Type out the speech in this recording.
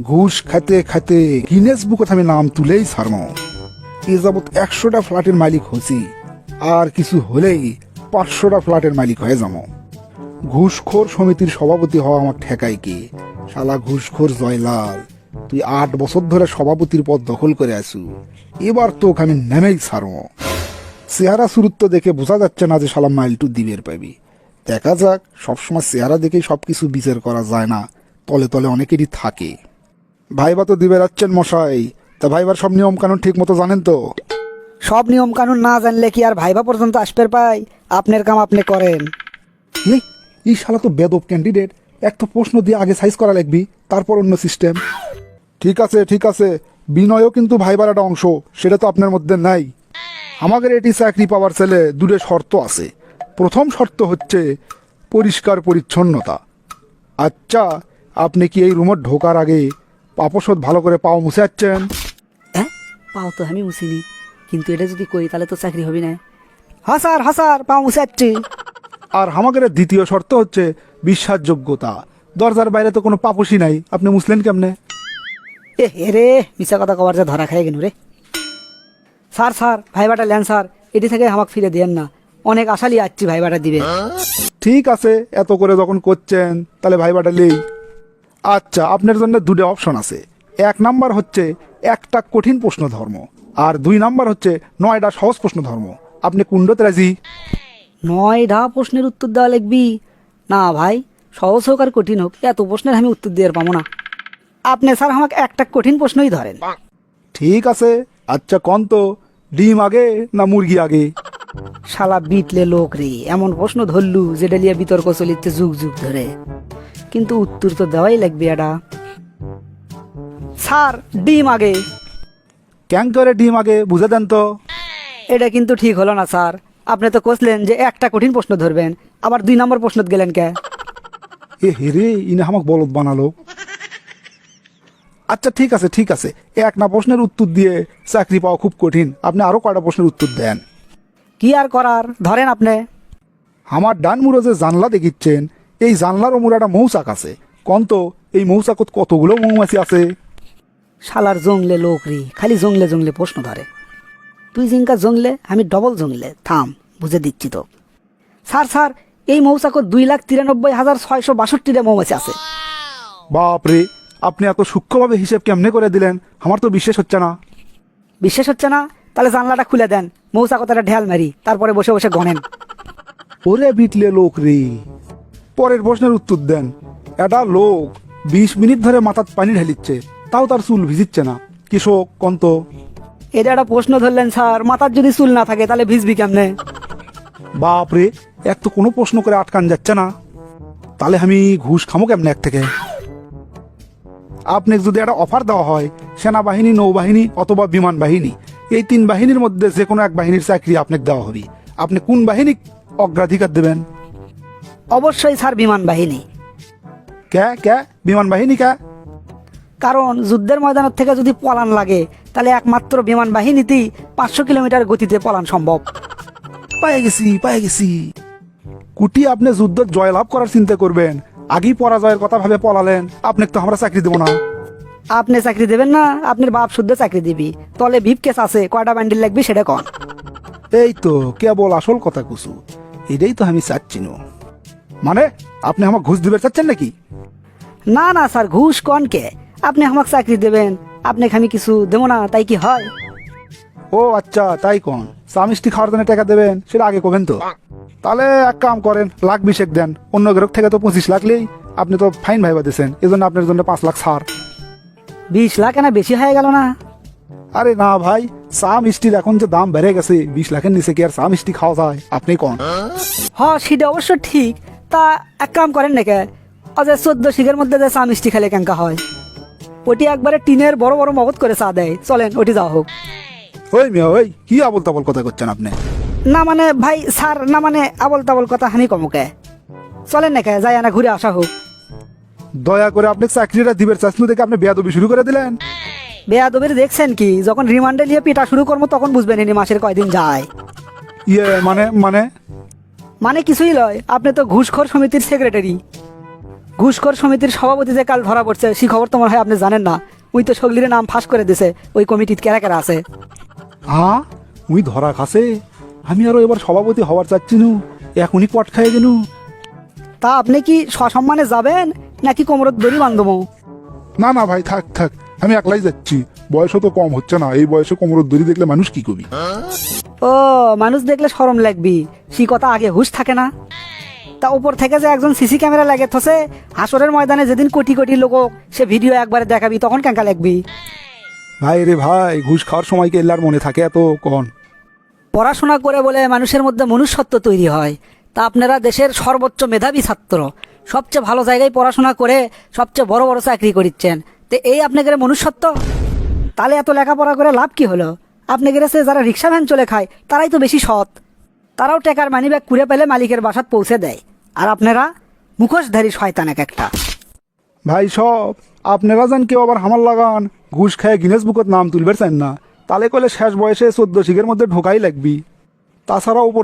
ঘুষ খাইতে খাইতে গিনেস বুকত আমি নাম তুলেই ছাড়ম। এ যাবৎ 100টা ফ্ল্যাটের মালিক হয়েছি, আর কিছু হলেই 500টা ফ্ল্যাটের মালিক হয়ে যাবো। ঘুষখোর সমিতির সভাপতি হওয়া আমার ঠেকায় কি? শালা ঘুষখোর জয়লাল, তুই 8 বছর ধরে সভাপতির পদ দখল করে আসু, এবার তোকে আমি নেমেই ছাড়ব। চেহারা সুরুত্ব দেখে বোঝা যাচ্ছে না যে শালা মাইলটু দিবের পাবি। দেখা যাক, সবসময় চেহারা দেখেই সবকিছু বিচার করা যায় না, তলে তলে অনেকেরই থাকে। ভাইবা তো দিবে যাচ্ছেন মশাই, তা ভাইবার সব নিয়ম কানুন ঠিক মতো জানেন তো? সব নিয়ম কানুন না জানলে কি আর ভাইবা পর্যন্ত আসতে পাই? আপনার কাম আপনি করেন। এই শালা তো বেদব ক্যান্ডিডেট, এক তো প্রশ্ন দিয়ে আগে সাইজ করা লাগবি, তারপর অন্য সিস্টেম। ঠিক আছে ঠিক আছে, বিনয়ও কিন্তু ভাইবার একটা অংশ, সেটা তো আপনার মধ্যে নাই। আমাদের এটি চাকরি পাওয়ার ছেলে দূরে শর্ত আছে। প্রথম শর্ত হচ্ছে পরিষ্কার পরিচ্ছন্নতা। আচ্ছা, আপনি কি এই রুমে ঢোকার আগে পাপোশত ভালো করে পাও মুছে যাচ্ছেন? হ্যাঁ, পাও তো আমি মুছিনি, কিন্তু এটা যদি কই তাহলে তো চাকরি হবে না। হ্যাঁ স্যার, পাও মুছে যাচ্ছি। আর আমাদের দ্বিতীয় শর্ত হচ্ছে বিশ্বাসযোগ্যতা। দরজার বাইরে তো কোনো পাপোশই নাই, আপনি মুছলেন কেমনে? রে মিশা কথা কবার যা ধরা খাই গেল রে। স্যার ভাইবাটা লেন স্যার, এটি থেকে আমাকে ফিরে দিয়েন না, অনেক আশা লিয়ে আসছি ভাইবাটা দিবে। ঠিক আছে, এত করে যখন করছেন তাহলে ভাইবাটা লেই। আচ্ছা, আপনার জন্য 2টা অপশন আছে। 1 নাম্বার হচ্ছে 1টা কঠিন প্রশ্ন ধর্ম, আর 2 নাম্বার হচ্ছে 9টা সহজ প্রশ্ন ধর্ম। আপনি কুণ্ডতে রাজি? 9টা প্রশ্নের উত্তর দেওয়া লাগবি? না ভাই, সহজ হোক আর কঠিন হোক, এত প্রশ্নের আমি উত্তর দিয়ে পাবো না। আপনি স্যার আমাকে একটা কঠিন প্রশ্নই ধরেন। ঠিক আছে, আচ্ছা কন তো, ডিম আগে না মুরগি আগে? শালা বিটলে লোক রে, এমন প্রশ্ন ধরলু যেটা লিয়ে বিতর্ক চলিচ্ছে যুগ যুগ ধরে, কিন্তু উত্তর তো দেওয়াই লাগবে এটা। স্যার ডিম আগে। ক্যাং করে ডিম আগে বুঝে দেন তো। এটা কিন্তু ঠিক হলো না স্যার, আপনি তো কইলেন যে একটা কঠিন প্রশ্ন ধরবেন, আবার 2 নম্বর প্রশ্ন গেলেন কে? হেরে, ইনে আমাকে বলদ বানালো। আচ্ছা ঠিক আছে ঠিক আছে, 1 না প্রশ্নের উত্তর দিয়ে চাকরি পাওয়া খুব কঠিন, আপনি আরো কয়টা প্রশ্নের উত্তর দেন। কি আর করার, ধরেন আপনি। আমার ডান মুড়ো যে জানলা দেখিচ্ছেন, এই জানলার ওমর একটা মৌচাক আছে। কন তো, এই মৌচাকত কতগুলো মৌমাছি আছে? শালার জংলে লোক রে, খালি জংলে জংলে প্রশ্ন ধরে। তুই জিঙ্কা জংলে, আমি ডবল জংলে। থাম, বুঝে দিচ্ছি তো। স্যার এই মৌচাকত 2,93,662টা মৌমাছি আছে। বাপরে, আপনি এত সূক্ষ্মভাবে হিসেব কেমনে করে দিলেন, আমার তো বিশ্বাস হচ্ছে না। বিশ্বাস হচ্ছে না? তাহলে জানলাটা খুলে দেন, মৌচাকতাটা ঢেল মারি, তারপরে বসে বসে গণেন। ওরে বিটলে লোক রে। পরের প্রশ্নের উত্তর দেন। একটা লোক 20 মিনিট ধরে মাথার পানি ঢালিচ্ছে, তাও তার চুল ভিজিচ্ছে না। কৃষক কন্ত। এটা একটা প্রশ্ন ধরলেন স্যার, মাথার যদি চুল না থাকে তাহলে ভিজবি কেমনে? বাপরে, এক তো কোনো প্রশ্ন করে আটকান যাচ্ছে না, তাহলে আমি ঘুষ খামো কেমনে এক থেকে? আপনাকে যদি একটা অফার দেওয়া হয়, সেনাবাহিনী, নৌবাহিনী অথবা বিমান বাহিনী, এই 3 বাহিনীর মধ্যে যে কোনো এক বাহিনীর চাকরি আপনাকে দেওয়া হবে, আপনি কোন বাহিনী অগ্রাধিকার দেবেন? অবশ্যই স্যার বিমান বাহিনী। কে বিমান বাহিনী কে? কারণ যুদ্ধের ময়দানের থেকে যদি পলান লাগে, তাহলে একমাত্র বিমান বাহিনীতেই 500 কিলোমিটার গতিতে পলান সম্ভব। পায়ে গেছি। কুটি, আপনি যুদ্ধ জয়লাভ করার চিন্তা করবেন, আগেই পরাজয়ের কথা ভাবে পলালেন, আপনাকে তো আমরা চাকরি দেবো না। আপনি চাকরি দেবেন না? আপনার বাপ শুদ্ধ চাকরি দিবি। তলে ভিপ কেস আছে, কয়টা বান্ডিল লাগবে সেটা কন। এই তো কেবল আসল কথা কুসু, এটাই তো আমি চাচ্ছি না। মানে আপনি আমাকে ঘুষ দিবে চাচ্ছেন নাকি? না স্যার, ঘুষ কন কে? আপনি আমাকে চাকরি দেবেন, আপনাকে আমি কিছু দেবো না, তাই কি হয়? ও আচ্ছা, তাই কোন চা মিষ্টি খাওয়ার জন্য টাকা দেবেন, সেটা আগে কবেন তো। তাহলে এক কাম করেন, 1,20,000 দেন। অন্য গ্রাহক থেকে তো 25 লাখ লেই, আপনি তো ফাইন ভাইবা দিয়েছেন, এই জন্য আপনার জন্য 5 লাখ ছাড়। 20 লাখ না বেশি হয়ে গেল না? আরে না ভাই, চা মিষ্টির এখন যে দাম বেড়ে গেছে, 20 লাখের নিচে কি আর চা মিষ্টি খাওয়া যায়? আপনি কোন? সেটা অবশ্য ঠিক। তা এক কাম করেন নাকি, অজে 14 শিখের মধ্যে যে চা মিষ্টি খেলে কেঙ্কা হয়, ওটি একবারে টিনের বড় বড় মগজ করে চা দেয়, চলেন ওটি যাওয়া হোক। ওই মিয়া, ওই কি আবল তাবল কথা করছেন আপনি? না মানে ভাই স্যার, না মানে আবল তাবল কথা হানি কমকে। চলেন নাকি যাই না ঘুরে আসা হোক। দয়া করে আপনি চাকরিটা দিবের চাচ্ছিল দেখে আপনি বেয়াদবি শুরু করে দিলেন। বেয়াদবির দেখছেন কি? যখন রিমান্ডে নিয়ে পিটা শুরু করবো তখন বুঝবেন ইনি মাসের কয়দিন যায়। মানে মানে কিছুই লয়, আপনি তো ঘুষখোর সমিতির সেক্রেটারি। ঘুষখোর সমিতির সভাপতি যে কাল ধরা পড়ছে সেই খবর তো মনে হয় আপনি জানেন না। ওই তো সগলিরে নাম ফাঁস করে দিছে ওই কমিটির কেরা কেরা আছে। হ্যাঁ উই ধরা খাসে, আমি আরো এবার সভাপতি হওয়ার চাচ্ছি নু, এখনই পট খাই গেনু। তা আপনি কি সসম্মানে যাবেন নাকি কোমরত দড়ি বান্ধবো? না না ভাই, থাক থাক, আমি একলাই যাচ্ছি, বয়সও তো কম হচ্ছে না, এই বয়সে কোমরের দড়ি দেখলে মানুষ কি কবি। ও মানুষ দেখলে শরম লাগবি, সেই কথা আগে হুঁশ থাকে না। তা উপর থেকে যে একজন সিসি ক্যামেরা লাগে থসে, হাসরের ময়দানে যেদিন কোটি কোটি লোক সে ভিডিও একবারে দেখাবি তখন কেঙ্কা লাগবি? ভাই রে ভাই, ঘুষ খাওয়ার সময় কি এল্লার মনে থাকে এত কন? পড়াশোনা করে বলে মানুষের মধ্যে মনুষ্যত্ব তৈরি হয়। তা আপনারা দেশের সর্বোচ্চ মেধাবী ছাত্র, সবচেয়ে ভালো জায়গায় পড়াশোনা করে সবচেয়ে বড় বড় চাকরি করিচ্ছেন, তো এই আপনাদের মনুষ্যত্ব? তাহলে এত লেখাপড়া করে লাভ কি হলো? আপনাদের সে যারা রিক্সা ভ্যান চলে খায় তারাই তো বেশি সৎ, তারাও টেকার মানি ব্যাগ কুড়ে পেলে মালিকের বাসাত পৌঁছে দেয়, আর আপনারা মুখোশধারী শয়তান এক একটা। ভাই সব আপনারা যান কেউ আবার হামার লাগান, ঘুষ খায় গিনেস বুকত নাম তুলবার চান না, তাহলে কলে শেষ বয়সে 14 শিখের মধ্যে ঢোকাই লাগবি। তাছাড়া উপর